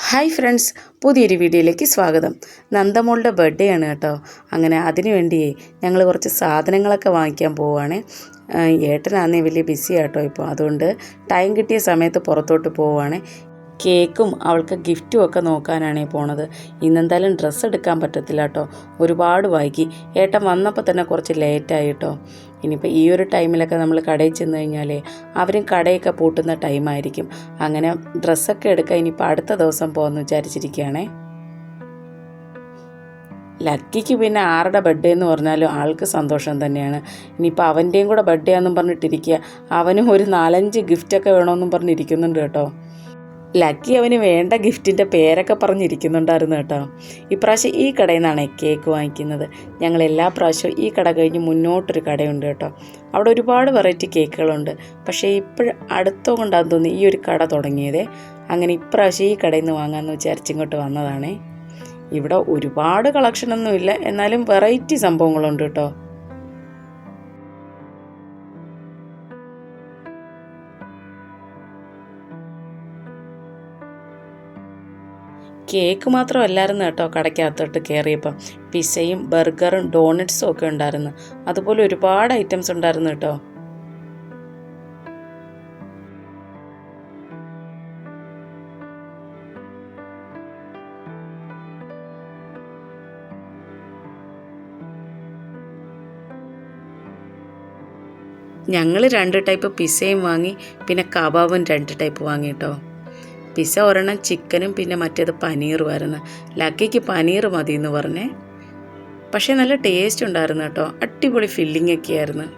Hi friends, പുതിയൊരു വീഡിയോയിലേക്ക് സ്വാഗതം. നന്ദമോളുടെ ബർത്ത്ഡേ ആണ് കേട്ടോ. അങ്ങനെ അതിനു വേണ്ടിയേ ഞങ്ങൾ കുറച്ച് സാധനങ്ങളൊക്കെ വാങ്ങിക്കാൻ പോവുകയാണ്. ഏട്ടനാന്നേ വലിയ ബിസി ആട്ടോ ഇപ്പോൾ, അതുകൊണ്ട് ടൈം കിട്ടിയ സമയത്ത് പുറത്തോട്ട് പോവുകയാണ്. കേക്കും അവൾക്ക് ഗിഫ്റ്റും ഒക്കെ നോക്കാനാണ് പോണത്. ഇന്നെന്തായാലും ഡ്രസ്സ് എടുക്കാൻ പറ്റത്തില്ല കേട്ടോ, ഒരുപാട് വൈകി. ഏട്ടൻ വന്നപ്പോൾ തന്നെ കുറച്ച് ലേറ്റായി കേട്ടോ. ഇനിയിപ്പോൾ ഈ ഒരു ടൈമിലൊക്കെ നമ്മൾ കടയിൽ ചെന്ന് കഴിഞ്ഞാൽ അവരും കടയൊക്കെ പൂട്ടുന്ന ടൈമായിരിക്കും. അങ്ങനെ ഡ്രസ്സൊക്കെ എടുക്കാൻ ഇനിയിപ്പോൾ അടുത്ത ദിവസം പോകുമെന്ന് വിചാരിച്ചിരിക്കുകയാണേ. ലക്കിക്ക് പിന്നെ ആരുടെ ബർത്ത്ഡേ എന്ന് പറഞ്ഞാലും ആൾക്ക് സന്തോഷം തന്നെയാണ്. ഇനിയിപ്പോൾ അവൻ്റെയും കൂടെ ബർത്ത്ഡേ ആണെന്നും പറഞ്ഞിട്ടിരിക്കുക. അവനും ഒരു 4-5 ഗിഫ്റ്റൊക്കെ വേണമെന്നും പറഞ്ഞിരിക്കുന്നുണ്ട് കേട്ടോ. ലക്കി അവന് വേണ്ട ഗിഫ്റ്റിൻ്റെ പേരൊക്കെ പറഞ്ഞിരിക്കുന്നുണ്ടായിരുന്നു കേട്ടോ. ഇപ്രാവശ്യം ഈ കടയിൽ നിന്നാണ് കേക്ക് വാങ്ങിക്കുന്നത്. ഞങ്ങൾ എല്ലാ പ്രാവശ്യവും ഈ കട കഴിഞ്ഞ് മുന്നോട്ടൊരു കടയുണ്ട് കേട്ടോ. അവിടെ ഒരുപാട് വെറൈറ്റി കേക്കുകളുണ്ട്. പക്ഷേ ഇപ്പോഴും അടുത്തോ കൊണ്ടാന്ന് തോന്നി ഈ ഒരു കട തുടങ്ങിയതേ. അങ്ങനെ ഇപ്രാവശ്യം ഈ കടയിൽ നിന്ന് വാങ്ങാമെന്ന് വിചാരിച്ച് ഇങ്ങോട്ട് വന്നതാണേ. ഇവിടെ ഒരുപാട് കളക്ഷനൊന്നുമില്ല, എന്നാലും വെറൈറ്റി സംഭവങ്ങളുണ്ട് കേട്ടോ. കേക്ക് മാത്രമല്ലായിരുന്നു കേട്ടോ കടയ്ക്കകത്തോട്ട് കയറിയപ്പം. പിസയും ബർഗറും ഡോണറ്റ്സും ഒക്കെ ഉണ്ടായിരുന്നു. അതുപോലെ ഒരുപാട് ഐറ്റംസ് ഉണ്ടായിരുന്നു കേട്ടോ. ഞങ്ങൾ 2 ടൈപ്പ് പിസയും വാങ്ങി, പിന്നെ കബാബും 2 ടൈപ്പ് വാങ്ങി കേട്ടോ. പിസ്സ ഒരെണ്ണം ചിക്കനും പിന്നെ മറ്റേത് പനീറുമായിരുന്നു. ലക്കിക്ക് പനീർ മതി എന്ന് പറഞ്ഞേ. പക്ഷേ നല്ല ടേസ്റ്റ് ഉണ്ടായിരുന്നു കേട്ടോ. അടിപൊളി ഫില്ലിംഗ് ഒക്കെ ആയിരുന്നു.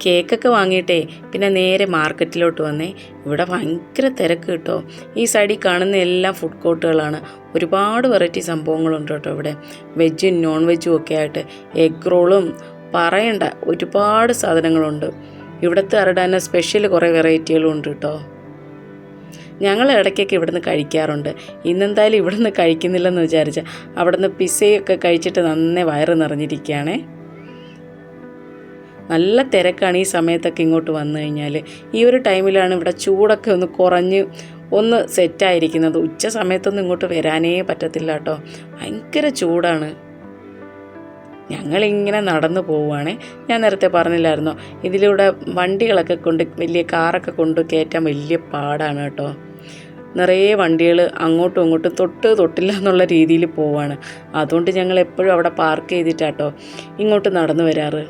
കേക്കൊക്കെ വാങ്ങിയിട്ടേ പിന്നെ നേരെ മാർക്കറ്റിലോട്ട് വന്നേ. ഇവിടെ ഭയങ്കര തിരക്ക് കേട്ടോ. ഈ സൈഡിൽ കാണുന്ന എല്ലാം ഫുഡ് കോർട്ടുകളാണ്. ഒരുപാട് വെറൈറ്റി സംഭവങ്ങളുണ്ട് കേട്ടോ ഇവിടെ. വെജും നോൺ വെജും ഒക്കെ ആയിട്ട് എഗ് റോളും പറയണ്ട, ഒരുപാട് സാധനങ്ങളുണ്ട്. ഇവിടുത്തെ അരടാന സ്പെഷ്യൽ കുറേ വെറൈറ്റികളും ഉണ്ട് കേട്ടോ. ഞങ്ങൾ ഇടയ്ക്കൊക്കെ ഇവിടുന്ന് കഴിക്കാറുണ്ട്. ഇന്നെന്തായാലും ഇവിടുന്ന് കഴിക്കുന്നില്ലെന്ന് വിചാരിച്ചാൽ അവിടുന്ന് പിസയൊക്കെ കഴിച്ചിട്ട് നന്നേ വയറ് നിറഞ്ഞിരിക്കുകയാണേ. നല്ല തിരക്കാണ് ഈ സമയത്തൊക്കെ ഇങ്ങോട്ട് വന്നു കഴിഞ്ഞാൽ. ഈ ഒരു ടൈമിലാണ് ഇവിടെ ചൂടൊക്കെ ഒന്ന് കുറഞ്ഞ് ഒന്ന് സെറ്റായിരിക്കുന്നത്. ഉച്ച സമയത്തൊന്നും ഇങ്ങോട്ട് വരാനേ പറ്റത്തില്ല കേട്ടോ, ഭയങ്കര ചൂടാണ്. ഞങ്ങളിങ്ങനെ നടന്നു പോവുകയാണേ. ഞാൻ നേരത്തെ പറഞ്ഞില്ലായിരുന്നോ, ഇതിലൂടെ വണ്ടികളൊക്കെ കൊണ്ട്, വലിയ കാറൊക്കെ കൊണ്ട് കയറ്റാൻ വലിയ പാടാണ് കേട്ടോ. നിറയെ വണ്ടികൾ അങ്ങോട്ടും ഇങ്ങോട്ടും തൊട്ടില്ല എന്നുള്ള രീതിയിൽ പോവാണ്. അതുകൊണ്ട് ഞങ്ങൾ എപ്പോഴും അവിടെ പാർക്ക് ചെയ്തിട്ടാട്ടോ ഇങ്ങോട്ട് നടന്നു വരാറ്.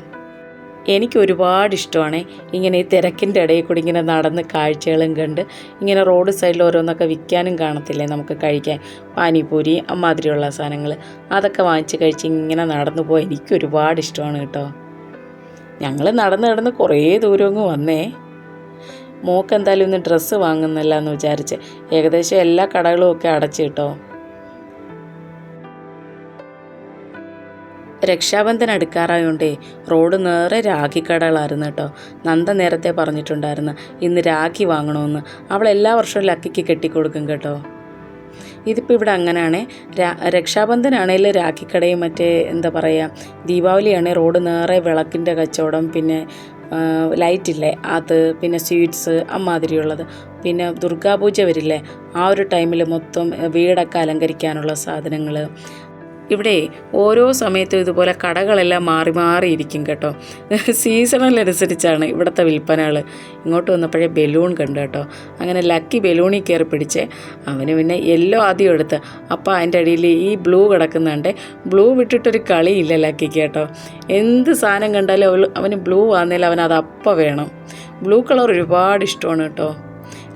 എനിക്ക് ഒരുപാട് ഇഷ്ടമാണ് ഇങ്ങനെ ഈ തിരക്കിൻ്റെ ഇടയിൽ കൂടി ഇങ്ങനെ നടന്ന് കാഴ്ചകളും കണ്ട്. ഇങ്ങനെ റോഡ് സൈഡിൽ ഓരോന്നൊക്കെ വിൽക്കാനും കാണത്തില്ലേ നമുക്ക് കഴിക്കാൻ, പാനിപൂരി അമ്മാതിരിയുള്ള സാധനങ്ങൾ. അതൊക്കെ വാങ്ങിച്ച് കഴിച്ച് ഇങ്ങനെ നടന്നു പോയി എനിക്ക് ഒരുപാട് ഇഷ്ടമാണ് കേട്ടോ. ഞങ്ങൾ നടന്ന് കുറേ ദൂരം അങ്ങ് വന്നേ. മോൾക്ക് എന്തായാലും ഒന്ന് ഡ്രസ്സ് വാങ്ങുന്നില്ല എന്ന് വിചാരിച്ച് ഏകദേശം എല്ലാ കടകളും ഒക്കെ അടച്ചു കേട്ടോ. രക്ഷാബന്ധൻ അടുക്കാറായോണ്ടേ റോഡ് നേരെ രാഖിക്കടകളായിരുന്നു കേട്ടോ. നന്ദ നേരത്തെ പറഞ്ഞിട്ടുണ്ടായിരുന്നു ഇന്ന് രാഖി വാങ്ങണമെന്ന്. അവൾ എല്ലാ വർഷവും ലക്കിക്ക് കെട്ടിക്കൊടുക്കും കേട്ടോ. ഇതിപ്പോൾ ഇവിടെ അങ്ങനെയാണ്. രക്ഷാബന്ധനാണെങ്കിൽ രാഖിക്കടയും മറ്റേ എന്താ പറയുക, ദീപാവലിയാണെങ്കിൽ റോഡ് നേരെ വിളക്കിൻ്റെ കച്ചവടം, പിന്നെ ലൈറ്റില്ലേ അത്, പിന്നെ സ്വീറ്റ്സ് അമ്മാതിരിയുള്ളത്. പിന്നെ ദുർഗാപൂജ വരില്ലേ, ആ ഒരു ടൈമിൽ മൊത്തം വീടൊക്കെ അലങ്കരിക്കാനുള്ള സാധനങ്ങൾ. ഇവിടെ ഓരോ സമയത്തും ഇതുപോലെ കടകളെല്ലാം മാറിയിരിക്കും കേട്ടോ. സീസണലനുസരിച്ചാണ് ഇവിടുത്തെ വിൽപ്പനകൾ. ഇങ്ങോട്ട് വന്നപ്പോഴേ ബലൂൺ കണ്ടു കേട്ടോ. അങ്ങനെ ലക്കി ബലൂണിൽ കയറി പിടിച്ച് അവന് പിന്നെ യെല്ലോ ആദ്യം എടുത്ത്. അപ്പോൾ അതിൻ്റെ അടിയിൽ ഈ ബ്ലൂ കിടക്കുന്നുണ്ട്. ബ്ലൂ വിട്ടിട്ടൊരു കളിയില്ല ലക്കിക്ക് കേട്ടോ. എന്ത് സാധനം കണ്ടാലും അവന് ബ്ലൂ ആണെങ്കിലും അവനത് അപ്പം വേണം. ബ്ലൂ കളർ ഒരുപാട് ഇഷ്ടമാണ് കേട്ടോ.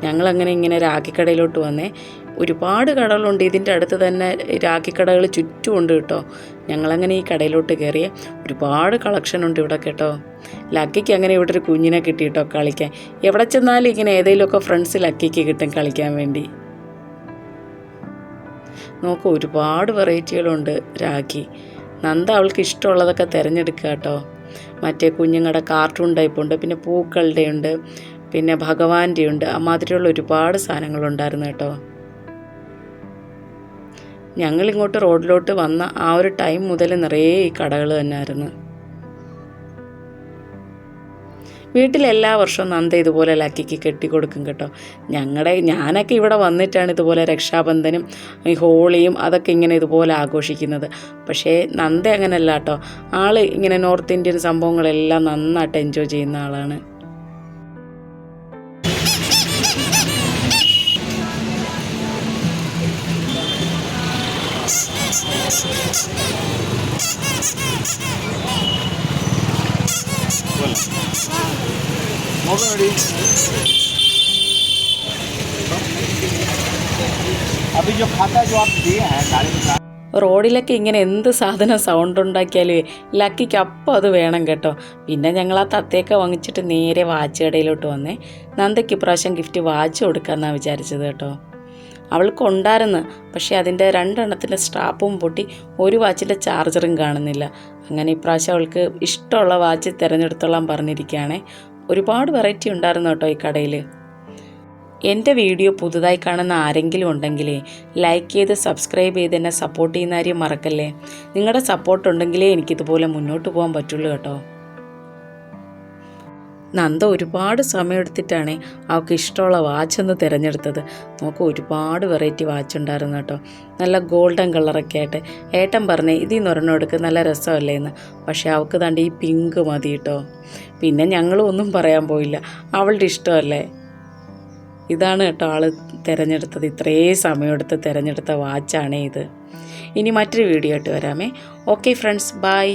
ഞങ്ങളങ്ങനെ ഇങ്ങനെ രാഖിക്കടയിലോട്ട് വന്നേ. ഒരുപാട് കടകളുണ്ട് ഇതിൻ്റെ അടുത്ത് തന്നെ. രാഖിക്കടകൾ ചുറ്റുമുണ്ട് കേട്ടോ. ഞങ്ങളങ്ങനെ ഈ കടയിലോട്ട് കയറിയ ഒരുപാട് കളക്ഷനുണ്ട് ഇവിടെ കേട്ടോ. ലക്കിക്ക് അങ്ങനെ ഇവിടെ ഒരു കുഞ്ഞിനെ കിട്ടി കേട്ടോ കളിക്കാൻ. എവിടെ ചെന്നാലും ഇങ്ങനെ ഏതെങ്കിലുമൊക്കെ ഫ്രണ്ട്സ് ലക്കിക്ക് കിട്ടും കളിക്കാൻ വേണ്ടി. നോക്കൂ, ഒരുപാട് വെറൈറ്റികളുണ്ട് രാഖി. നന്ദ അവൾക്ക് ഇഷ്ടമുള്ളതൊക്കെ തിരഞ്ഞെടുക്കുക കേട്ടോ. മറ്റേ കുഞ്ഞുങ്ങളുടെ കാർട്ടൂൺ ടൈപ്പുണ്ട്, പിന്നെ പൂക്കളുടെ ഉണ്ട്, പിന്നെ ഭഗവാന്റെ ഉണ്ട്, അമാതിരിയുള്ള ഒരുപാട് സാധനങ്ങളുണ്ടായിരുന്നു കേട്ടോ. ഞങ്ങളിങ്ങോട്ട് റോഡിലോട്ട് വന്ന ആ ഒരു ടൈം മുതൽ നിറയെ ഈ കടകൾ തന്നെയായിരുന്നു. വീട്ടിലെല്ലാ വർഷവും നന്ദ ഇതുപോലെ ലക്കിക്ക് കെട്ടിക്കൊടുക്കും കേട്ടോ. ഞാനൊക്കെ ഇവിടെ വന്നിട്ടാണ് ഇതുപോലെ രക്ഷാബന്ധനും ഈ ഹോളിയും അതൊക്കെ ഇങ്ങനെ ഇതുപോലെ ആഘോഷിക്കുന്നത്. പക്ഷേ നന്ദ അങ്ങനെയല്ല കേട്ടോ. ആൾ ഇങ്ങനെ നോർത്ത് ഇന്ത്യൻ സംഭവങ്ങളെല്ലാം നന്നായിട്ട് എൻജോയ് ചെയ്യുന്ന ആളാണ്. अभी जो खाता जो आप दिए हैं गाड़ी में റോഡിലൊക്കെ ഇങ്ങനെ എന്ത് സാധനം സൗണ്ട് ഉണ്ടാക്കിയാലും ലക്കിക്ക് അപ്പം അത് വേണം കേട്ടോ. പിന്നെ ഞങ്ങൾ ആ തത്തയൊക്കെ വാങ്ങിച്ചിട്ട് നേരെ വാച്ച് കടയിലോട്ട് വന്നേ. നന്ദയ്ക്ക് ഇപ്രാവശ്യം ഗിഫ്റ്റ് വാച്ച് കൊടുക്കാമെന്നാണ് വിചാരിച്ചത് കേട്ടോ. അവൾക്ക് ഉണ്ടായിരുന്നു, പക്ഷേ അതിൻ്റെ 2 എണ്ണത്തിൻ്റെ സ്ട്രാപ്പും പൊട്ടി, ഒരു വാച്ചിൻ്റെ ചാർജറും കാണുന്നില്ല. അങ്ങനെ ഇപ്രാവശ്യം അവൾക്ക് ഇഷ്ടമുള്ള വാച്ച് തിരഞ്ഞെടുത്തോളാൻ പറഞ്ഞിരിക്കുകയാണേ. ഒരുപാട് വെറൈറ്റി ഉണ്ടായിരുന്നു കേട്ടോ ഈ കടയിൽ. എൻ്റെ വീഡിയോ പുതുതായി കാണുന്ന ആരെങ്കിലും ഉണ്ടെങ്കിലേ ലൈക്ക് ചെയ്ത് സബ്സ്ക്രൈബ് ചെയ്ത് എന്നെ സപ്പോർട്ട് ചെയ്യുന്ന കാര്യം മറക്കല്ലേ. നിങ്ങളുടെ സപ്പോർട്ട് ഉണ്ടെങ്കിലേ എനിക്കിതുപോലെ മുന്നോട്ട് പോകാൻ പറ്റുള്ളൂ കേട്ടോ. നന്ദ ഒരുപാട് സമയമെടുത്തിട്ടാണ് അവൾക്ക് ഇഷ്ടമുള്ള വാച്ചൊന്ന് തിരഞ്ഞെടുത്തത്. നോക്കൂ, ഒരുപാട് വെറൈറ്റി വാച്ച് ഉണ്ടായിരുന്നു കേട്ടോ. നല്ല ഗോൾഡൻ കളറൊക്കെ ആയിട്ട്. ഏട്ടൻ പറഞ്ഞേ ഇതിൽ നിന്ന് ഒരെണ്ണം എടുക്കുക, നല്ല രസമല്ലേ എന്ന്. പക്ഷേ അവൾക്ക് ദാണ്ട് ഈ പിങ്ക് മതി കേട്ടോ. പിന്നെ ഞങ്ങളും ഒന്നും പറയാൻ പോയില്ല, അവളുടെ ഇഷ്ടമല്ലേ. ഇതാണ് കേട്ടോ ആൾ തിരഞ്ഞെടുത്തത്. ഇത്രയും സമയമെടുത്ത് തിരഞ്ഞെടുത്ത വാച്ചാണേ ഇത്. ഇനി മറ്റൊരു വീഡിയോ ആയിട്ട് വരാമേ. Okay friends, by.